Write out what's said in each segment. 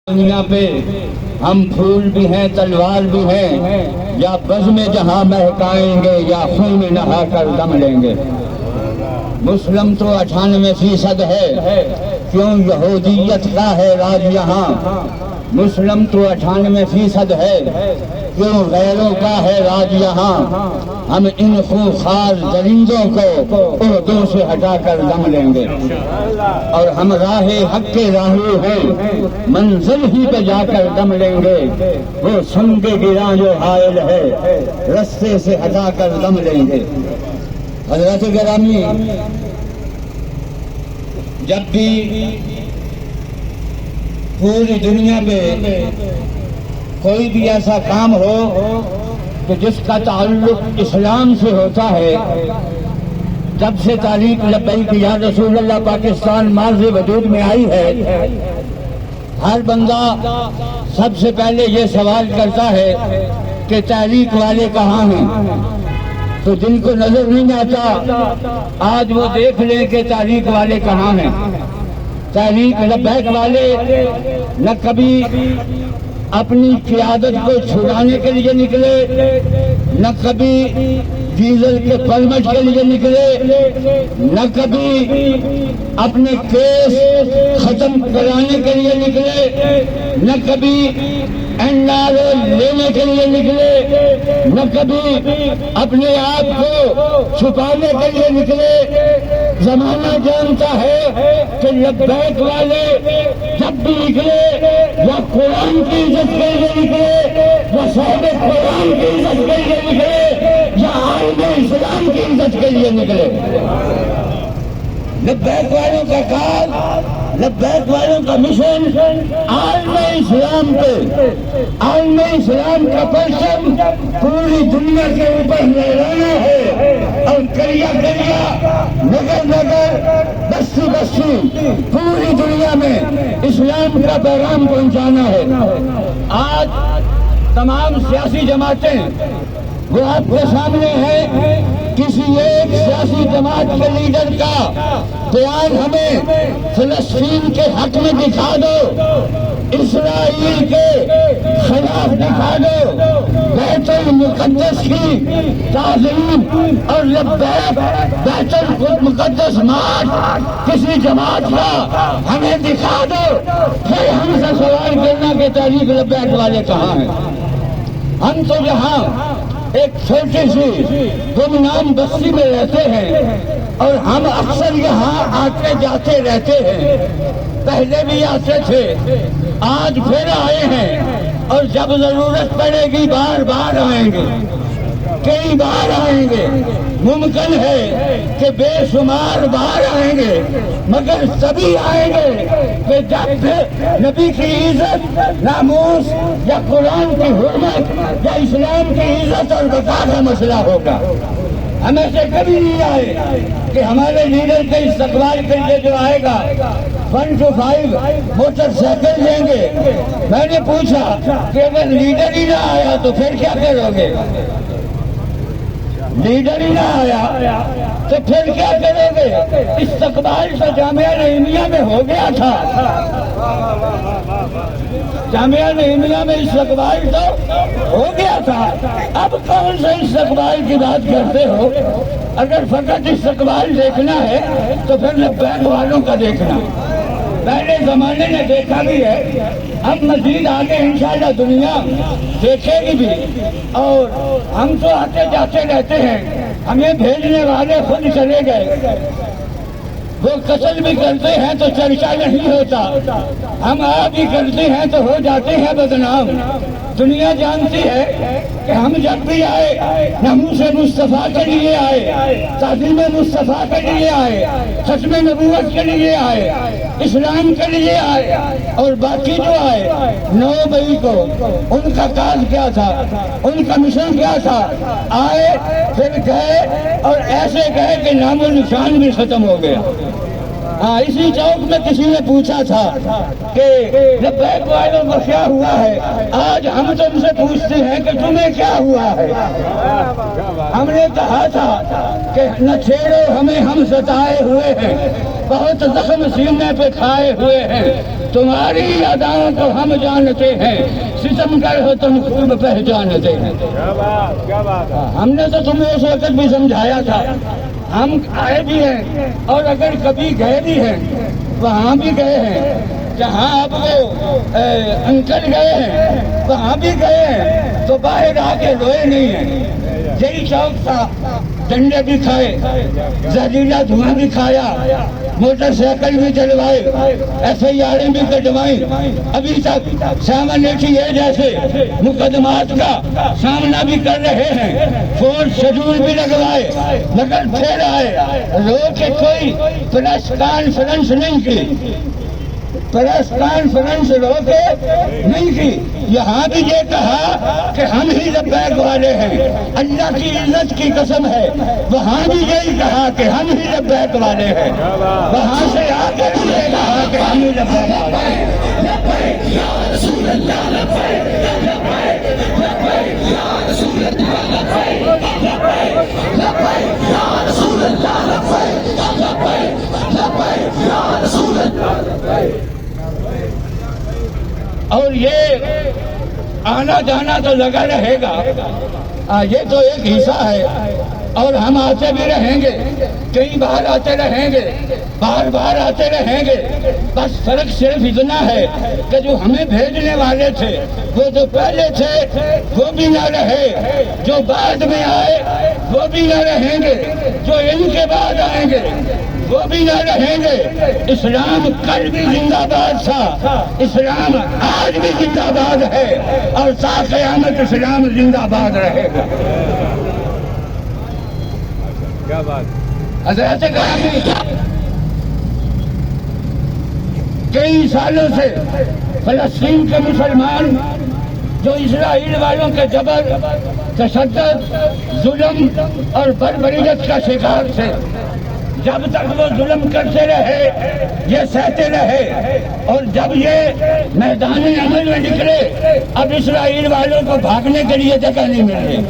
دنیا پہ ہم پھول بھی ہیں تلوار بھی ہیں، یا بزم جہاں مہکائیں گے یا خون نہا کر دم لیں گے۔ مسلم تو 98% ہے، کیوں یہودیت کا ہے راج یہاں۔ مسلم تو 98% ہے، کیوں غیروں کا ہے راج یہاں۔ ہم ان خونخوار درندوں کو اردو سے ہٹا کر دم لیں گے، اور ہم راہ حق کے راہی ہیں، منزل ہی پہ جا کر دم لیں گے۔ وہ سنگ گراں جو حائل ہے، رستے سے ہٹا کر دم لیں گے۔ حضرات گرامی، جب بھی پوری دنیا میں کوئی بھی ایسا کام ہو کہ جس کا تعلق اسلام سے ہوتا ہے، جب سے تاریخ لبیک یا رسول اللہ پاکستان مارز وجود میں آئی ہے، ہر بندہ سب سے پہلے یہ سوال کرتا ہے کہ تحریک والے کہاں ہیں؟ تو جن کو نظر نہیں آتا آج وہ دیکھ لیں کہ تحریک والے کہاں ہیں۔ تحریک لبیک والے نہ کبھی اپنی قیادت کو چھڑانے کے لیے نکلے، نہ کبھی ڈیزل کے پرمٹ کے لیے نکلے، نہ کبھی اپنے کیس ختم کرانے کے لیے نکلے، نہ کبھی NRA لینے کے لیے نکلے، نہ کبھی اپنے آپ کو چھپانے کے لیے نکلے۔ زمانہ جانتا ہے کہ لبیک والے جب بھی نکلے یا قرآن کی عزت کے لیے نکلے، یا صاحب قرآن کی عزت کے لیے نکلے، یا عالم اسلام کی عزت کے لیے نکلے۔ لبیک والوں کا کام، لبیک والوں کا مشن عالم اسلام پہ، عالم اسلام کا پرچم پوری دنیا کے اوپر لہرانا ہے، اور کریا کریا، نگر نگر، بستی بستی، پوری دنیا میں اسلام کا پیغام پہنچانا ہے۔ آج تمام سیاسی جماعتیں وہ آپ کے سامنے ہے، کسی ایک سیاسی جماعت کے لیڈر کا بیان ہمیں فلسطین کے حق میں دکھا دو، اسرائیل کے خلاف دکھا دو، بیت المقدس کی تعظیم اور لبیک بیت المقدس مارچ کسی جماعت کا ہمیں دکھا دو، پھر ہم سے سوال کرنا کہ تحریک لبیک والے کہاں ہیں۔ ہم تو یہاں ایک چھوٹی سی گمنام بستی میں رہتے ہیں، اور ہم اکثر یہاں آتے جاتے رہتے ہیں، پہلے بھی آتے تھے، آج پھر آئے ہیں، اور جب ضرورت پڑے گی بار بار آئیں گے، کئی بار آئیں گے، ممکن ہے کہ بے شمار بار آئیں گے، مگر تبھی آئیں گے کہ جب نبی کی عزت، ناموس یا قرآن کی حرمت یا اسلام کی عزت اور بقا کا مسئلہ ہوگا۔ ہم ایسے کبھی نہیں آئے کہ ہمارے لیڈر کے استقبال کے لیے جو آئے گا 1 to 5 موٹر سائیکل دیں گے۔ میں نے پوچھا کہ اگر لیڈر ہی نہ آیا تو پھر کیا کرو گے؟ لیڈر ہی نہ آیا تو پھر کیا کرو گے؟ استقبال تو جامعہ رحیمیہ میں ہو گیا تھا، جامعہ رحیمیہ میں استقبال تو ہو گیا تھا، اب کون سے استقبال کی بات کرتے ہو؟ اگر فقط استقبال دیکھنا ہے تو پھر لبیک والوں کا دیکھنا، پہلے زمانے نے دیکھا بھی ہے، اب مزید آگے انشاءاللہ دنیا دیکھے گی بھی، اور ہم تو آتے جاتے رہتے ہیں، ہمیں بھیجنے والے خود چلے گئے، وہ قتل بھی کرتے ہیں تو چرچا نہیں ہوتا، ہم آپ بھی کرتے ہیں تو ہو جاتے ہیں بدنام۔ دنیا جانتی ہے کہ ہم جب بھی آئے ناموس مصطفیٰ کے لیے آئے، تعظیم مصطفیٰ کے لیے آئے، ختم نبوت کے لیے آئے، اسلام کے لیے آئے، اور باقی جو آئے 9 مئی کو ان کا کام کیا تھا، ان کا مشن کیا تھا؟ آئے پھر گئے، اور ایسے گئے کہ نام و نشان بھی ختم ہو گیا۔ ہاں، اسی چوک میں کسی نے پوچھا تھا کہ لبیک والوں کو کیا ہوا ہے؟ آج ہم تم سے پوچھتے ہیں کہ تمہیں کیا ہوا ہے؟ ہم نے کہا تھا کہ نہ چھیڑو ہمیں، ہم ستائے ہوئے ہیں، بہت زخم سینے پہ کھائے ہوئے ہیں، تمہاری اداؤں کو ہم جانتے ہیں، ستم گر ہو تم خوب پہچانتے ہیں۔ کیا بات ہے؟ ہم نے تو تمہیں اس وقت بھی سمجھایا تھا، ہم آئے بھی ہیں اور اگر کبھی گئے بھی ہیں وہاں بھی گئے ہیں، جہاں اب وہ انکل گئے ہیں وہاں بھی گئے ہیں، تو باہر آ کے روئے نہیں ہیں۔ یہی شوق تھا، ڈنڈے بھی کھائے، زہریلا دھواں بھی کھایا، موٹر سائیکل بھی چلوائے، FIR بھی کٹوائیں، ابھی تک سامنے جیسے مقدمات کا سامنا بھی کر رہے ہیں، فورس شیڈول بھی لگوائے، مگر پھر آئے رو کے کوئی پریس کانفرنس نہیں کی، پریس کانفرنس رو کے نہیں کی۔ یہاں بھی یہ کہا کہ ہم ہی لبیک والے ہیں، اللہ کی عزت کی قسم ہے، وہاں بھی یہی کہا کہ ہم ہی لبیک والے ہیں، وہاں سے آ کے یہ کہا کہ ہم ہی لبیک والے ہیں۔ اور یہ آنا جانا تو لگا رہے گا، یہ تو ایک حصہ ہے، اور ہم آتے بھی رہیں گے، کئی بار آتے رہیں گے، بار بار آتے رہیں گے۔ بس فرق صرف اتنا ہے کہ جو ہمیں بھیجنے والے تھے وہ جو پہلے تھے وہ بھی نہ رہے، جو بعد میں آئے وہ بھی نہ رہیں گے، جو ان کے بعد آئیں گے وہ بھی نہ رہیں گے۔ اسلام کل بھی زندہ باد تھا، اسلام آج بھی زندہ باد ہے، اور تا قیامت اسلام زندہ باد رہے گا۔ کیا بات؟ حضرت گرامی کئی سالوں سے فلسطین کے مسلمان جو اسرائیل والوں کے جبر، تشدد، ظلم اور بربریت کا شکار تھے، جب تک وہ ظلم کرتے رہے یہ سہتے رہے، اور جب یہ میدان عمل میں نکلے اب اسرائیل والوں کو بھاگنے کے لیے جگہ نہیں مل رہی۔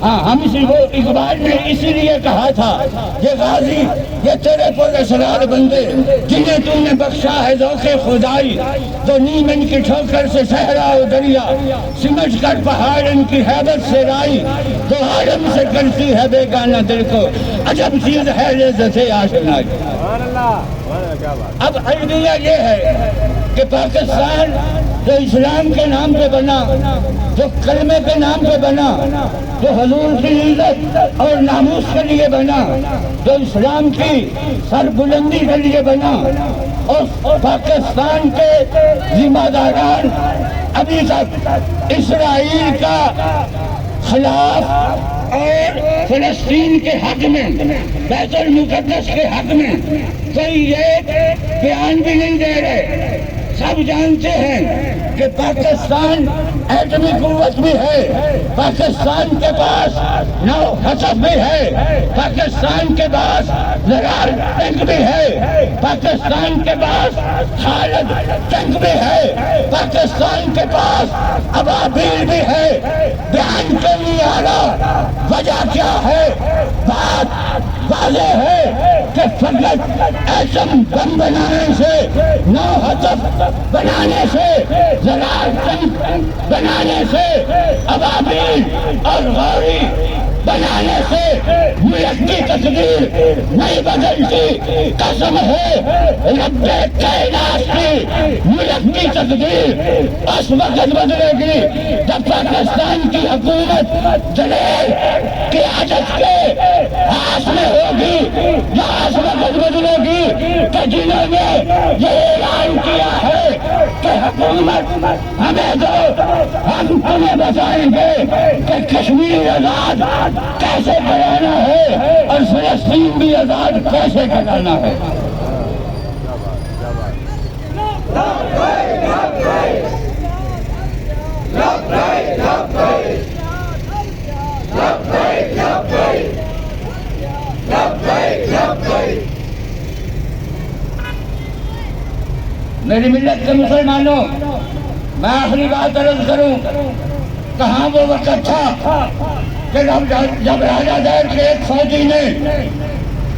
ہاں، ہم وہ اقبال نے اسی لیے کہا تھا، یہ غازی یہ تیرے پر اسرار بندے جنہیں تم نے بخشا ہے ذوق خدائی، تو نیم ان کی ٹھوکر سے صحرا و دریا، سمجھ کر پہاڑ ان کی ہیبت سے رائی، تو عالم سے کرتی ہے بیگانہ دل کو عجب چیز ہے لذت آشنائی۔ اب الوداع یہ ہے کہ پاکستان جو اسلام کے نام پہ بنا، جو کلمے کے نام پہ بنا، جو حضور کی عزت اور ناموس کے لیے بنا، جو اسلام کی سربلندی کے لیے بنا، اور پاکستان کے ذمہ داران ابھی تک اسرائیل کا خلاف اور فلسطین کے حق میں، بیت المقدس کے حق میں کوئی یہ بیان بھی نہیں دے رہے۔ سب جانتے ہیں کہ پاکستان ایٹمی قوت بھی ہے، پاکستان کے پاس نو ہدف بھی ہے، پاکستان کے پاس زرار ٹینک بھی ہے، پاکستان کے پاس خالد ٹینک بھی ہے، پاکستان کے پاس ابابیل بھی ہے۔ بیان کیوں نہیں آ رہا؟ وجہ کیا ہے؟ بات واضح ہے کہ فقط ایٹم بم بنانے سے، نو ہدف بنانے سے، زرار ٹینک بنانے سے، ابابیل اور غوری بنانے سے ملک کی تقدیر نہیں بدلتی۔ قسم ہے رب کائنات کی، ملک کی تقدیر اس وقت بدلے گی جب پاکستان کی حکومت جلیل قیادت کے ہاتھ میں ہوگی، جو اس وقت بدلے گی کہ جنہوں نے یہ اعلان کیا ہے کہ حکومت ہمیں دو، ہم تمہیں بتائیں گے کہ کشمیر آزاد کیسے کرانا ہے اور فلسطین بھی آزاد کیسے کرانا ہے۔ میری ملت کے مسلمانوں، میں آخری بات عرض کروں، کہاں وہ وقت تھا کہ جب راجہ دیر کے ایک فوجی نے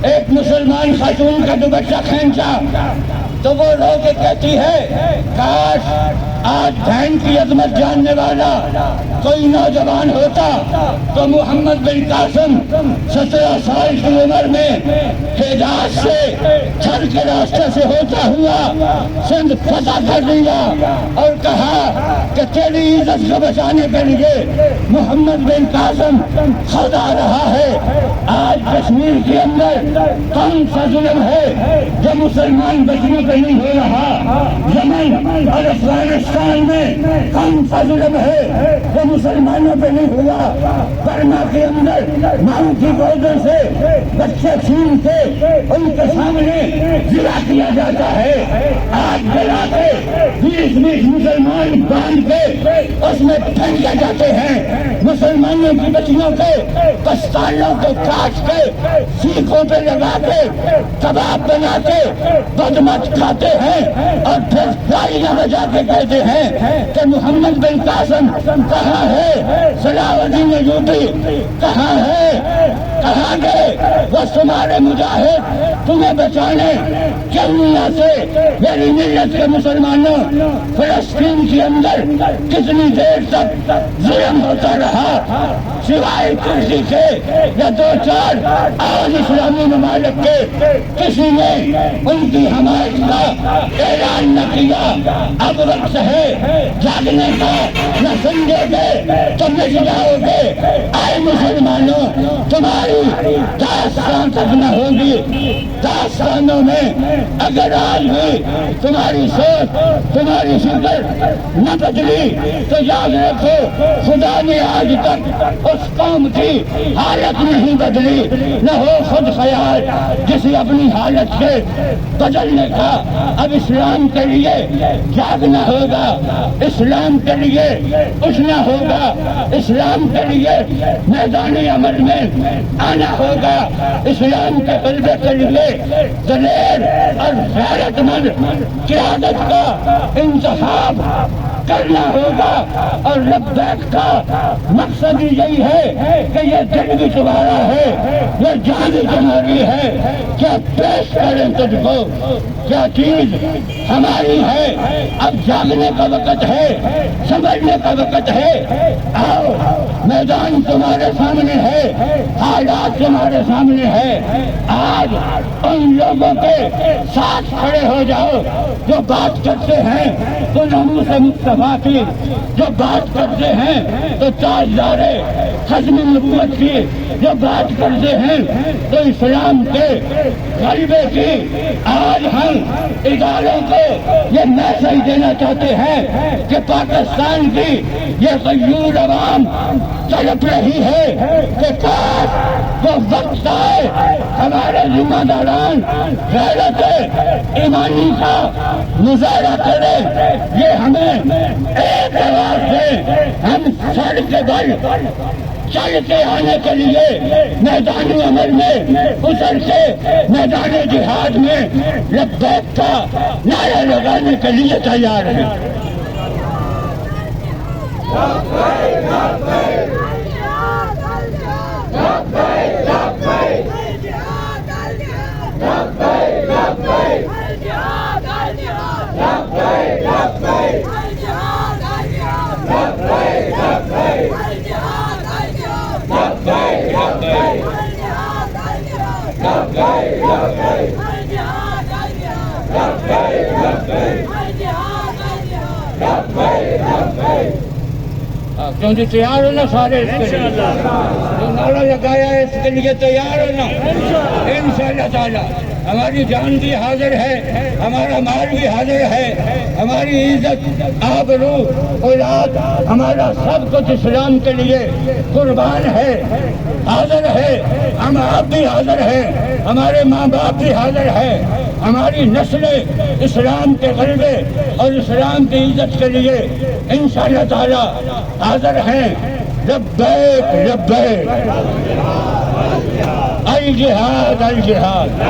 ایک مسلمان خاتون کا دوپٹہ کھینچا تو وہ رو کے کہتی ہے کاش آج بہن کی عظمت جاننے والا کوئی نوجوان ہوتا تو محمد بن قاسم 17 سال کی عمر میں حجاز سے چھڑ کے راستے سے ہوتا ہوا سندھ فتح کر لیا اور کہا کہ تیری عزت کو بچانے کے لیے محمد بن قاسم خود آ رہا ہے۔ آج کشمیر کے اندر کون سا ظلم ہے جو مسلمان بچوں پہ نہیں ہو رہا؟ یمن اور افغانستان میں کون سا ظلم ہے جو مسلمانوں پہ نہیں ہوا؟ برما کے اندر ماؤں کی گودوں سے بچے چھین کے ان کے سامنے ذبح کیا جاتا ہے۔ آج جلا کے 20 مسلمان باندھ کے اس میں پھینکے جاتے ہیں۔ مسلمانوں کی بچیوں کے پستانوں کو کاٹ کے سیخوں پہ لگا کے کباب بنا کے بدمت کھاتے ہیں اور پھر تالیاں بجا کے کہتے ہیں کہ محمد بن قاسم کہاں ہے؟ صلاح الدین ایوبی کہاں ہے؟ کہاں گئے وہ تمہارے مجاہد تمہیں بچانے؟ کیوں نہیں آتے؟ میری ملت کے مسلمانوں، فلسطین کے اندر کتنی دیر تک ظلم ہوتا رہا سوائے کرسی کے یا 2-4 اور اسلامی ممالک کے؟ کسی نے ان کی حمایت کا اعلان نہ کیا۔ اب وقت ہے جاگنے کا، نہ سمجھے گے تو مٹ جاؤ گے۔ اے مسلمانوں، تمہاری داستان تک نہ ہوگی۔ داستانوں میں اگر آج بھی تمہاری سوچ، تمہاری فکر نہ بدلی تو یاد رکھو خدا نے آج تک اس قوم کی حالت نہیں بدلی۔ نہ ہو خود خیال کسی اپنی حالت کے بدلنے کا۔ اب اسلام کے لیے جاگنا ہوگا، اسلام کے لیے اٹھنا ہوگا، اسلام کے لیے میدان عمل میں آنا ہوگا، اسلام کے غلبے کے لیے دلیر اور غیرت مند قیادت کا انتخاب کرنا ہوگا۔ اور لبیک کا مقصد یہی ہے کہ یہ دل بھی تمہارا ہے، یہ جان بھی تمہاری ہے۔ کیا پیش کریں تجھ کو، کیا چیز ہماری ہے؟ اب جاگنے کا وقت ہے، سمجھنے کا وقت ہے۔ آؤ، میدان تمہارے سامنے ہے، حالات تمہارے سامنے ہے۔ آج ان لوگوں کے ساتھ کھڑے ہو جاؤ جو بات کرتے ہیں تو ناموس مصطفیٰ کی، جو بات کرتے ہیں تو تاجدار ختم نبوت کی، جو بات کرتے ہیں تو اسلام کے غلبے کی۔ آج ہم اداروں کو یہ میسج دینا چاہتے ہیں کہ پاکستان کی یہ غیور عوام تڑپ رہی ہے کہ کاش وہ وقت آئے ہمارے ذمہ داران غیرت ایمانی کا مظاہرہ کرے۔ یہ ہمیں ایک آواز سے ہم سڑ کے بل چل کے آنے کے لیے میدان عمل میں اتر کے میدان جہاد میں لبیک کا نعرہ لگانے کے لیے تیار ہیں۔ کیونکہ تیار ہونا سارے اس کے لیے جو نعرہ لگایا ہے اس کے لیے تیار ہونا انشاءاللہ تعالی۔ ہماری جان بھی حاضر ہے، ہمارا مال بھی حاضر ہے، ہماری عزت، آبرو، اولاد، ہمارا سب کچھ اسلام کے لیے قربان ہے، حاضر ہے۔ ہم آپ بھی حاضر ہیں، ہمارے ماں باپ بھی حاضر ہیں، ہماری نسلیں اسلام کے غلبے اور اسلام کی عزت کے لیے انشاءاللہ تعالی حاضر ہیں۔ لبیک لبیک الجہاد الجہاد۔